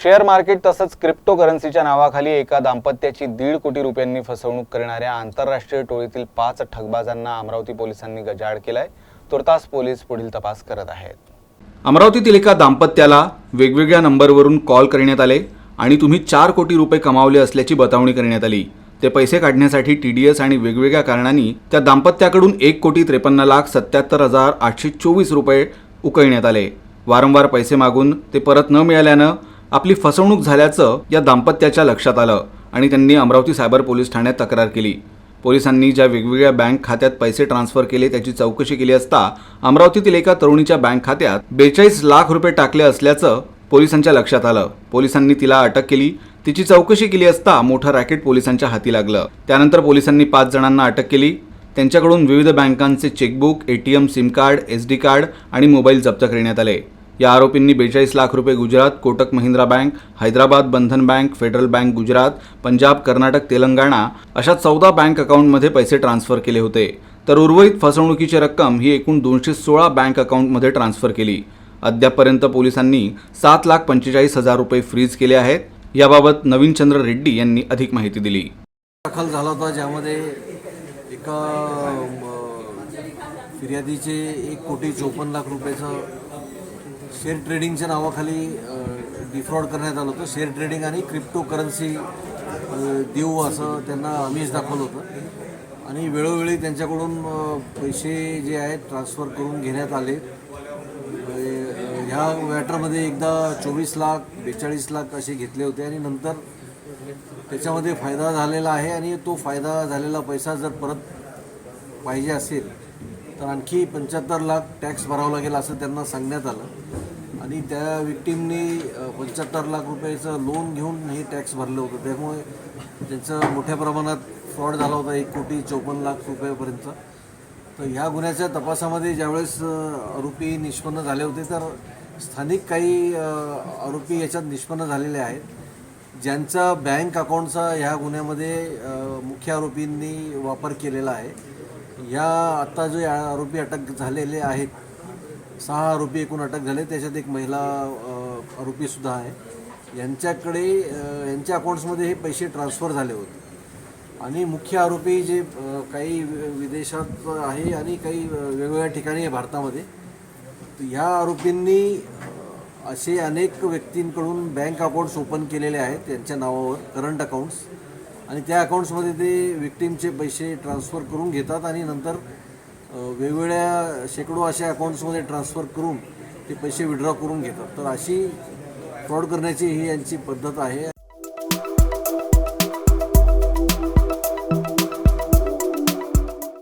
Share market तसंच क्रिप्टोकरन्सीच्या नावाखाली एका दाम्पत्याची 1.5 कोटी रुपयांनी फसवणूक करणाऱ्या आंतरराष्ट्रीय टोळीतील 5 ठगबाजांना अमरावती पोलिसांनी गजाआड केलाय। तुर्तास पोलीस पुढील तपास करत आहेत। अमरावतीतील एका दाम्पत्याला वेगवेगळ्या नंबरवरून कॉल करण्यात आले आणि तुम्ही 4 कोटी रुपये कमावले असल्याची बतावणी करण्यात आली। ते पैसे काढण्यासाठी टीडीएस आणि वेगवेगळ्या कारणांनी त्या दाम्पत्याकडून 1,53,73,824 रुपये उकळण्यात आले। वारंवार पैसे मागून ते परत न मिळाल्यानं आपली फसवणूक झाल्याचं या दाम्पत्याच्या लक्षात आलं आणि त्यांनी अमरावती सायबर पोलीस ठाण्यात तक्रार केली। पोलिसांनी ज्या वेगवेगळ्या बँक खात्यात पैसे ट्रान्सफर केले त्याची चौकशी केली असता अमरावतीतील एका तरुणीच्या बँक खात्यात 42 लाख रुपये टाकले असल्याचं पोलिसांच्या लक्षात आलं। पोलिसांनी तिला अटक केली। तिची चौकशी केली असता मोठं रॅकेट पोलिसांच्या हाती लागलं। त्यानंतर पोलिसांनी 5 जणांना अटक केली। त्यांच्याकडून विविध बँकांचे cheque book, ATM, SIM card, SD card आणि मोबाईल जप्त करण्यात आले। या आरोपींनी 42 लाख रुपये Gujarat, Kotak Mahindra bank, Hyderabad Bandhan bank, federal bank Gujarat, Punjab, Karnataka, Telangana अशा 14 बँक अकाउंटमध्ये पैसे ट्रान्सफर केले होते। तर उर्वरित फसवणुकीची रक्कम ही एकूण 216 बँक अकाउंटमध्ये ट्रान्सफर केली। अद्यापपर्यंत पोलिसांनी 7,45,000 रुपये फ्रीज केले आहेत। याबाबत नवीन चंद्र रेड्डी यांनी अधिक माहिती दिली। दाखल झाला होता ज्यामध्ये एका फिर्यादीचे 1,54,00,000 रुपयाचं शेअर ट्रेडिंगच्या नावाखाली डिफ्रॉड करण्यात आलं होतं। शेअर ट्रेडिंग आणि क्रिप्टोकरन्सी देऊ असं त्यांना आमिष दाखवलं होतं आणि वेळोवेळी त्यांच्याकडून पैसे जे आहेत ट्रान्सफर करून घेण्यात आले। ह्या मॅटरमध्ये एकदा 24 लाख, 42 लाख असे घेतले होते आणि नंतर त्याच्यामध्ये फायदा झालेला आहे आणि तो फायदा झालेला पैसा जर परत पाहिजे असेल तर आणखी 75 लाख टॅक्स भरावा लागेल असं त्यांना सांगण्यात आलं आणि त्या विक्टीमनी 75 लाख रुपयाचं लोन घेऊन हे टॅक्स भरलं होतं। त्यामुळे त्यांचं मोठ्या प्रमाणात फ्रॉड झाला होता, 1,54,00,000 रुपयापर्यंत। तर ह्या गुन्ह्याच्या तपासामध्ये ज्यावेळेस आरोपी निष्पन्न झाले होते तर स्थानिक काही आरोपी याच्यात निष्पन्न झालेले आहेत, ज्यांचा बँक अकाउंटचा ह्या गुन्ह्यामध्ये मुख्य आरोपींनी वापर केलेला आहे। या आत्ता जे आरोपी अटक झालेले आहेत, 6 आरोपी एकूण अटक झाले, त्याच्यात एक महिला आरोपीसुद्धा आहे। यांच्याकडे यांच्या अकाउंट्समध्ये हे पैसे ट्रान्सफर झाले होते आणि मुख्य आरोपी जे काही विदेशात आहे आणि काही वेगवेगळ्या ठिकाणी आहे भारतामध्ये। तर ह्या आरोपींनी असे अनेक व्यक्तींकडून बँक अकाउंट्स ओपन केलेले आहेत त्यांच्या नावावर, करंट अकाउंट्स, आणि त्या अकाउंट्समध्ये ते विक्टीमचे पैसे ट्रान्सफर करून घेतात आणि नंतर वेगवेगळ्या शेकडो अशा अकाउंट्समध्ये ट्रान्सफर करून ते पैसे विड्रॉ करून घेतात। तर अशी फ्रॉड करण्याची ही यांची पद्धत आहे।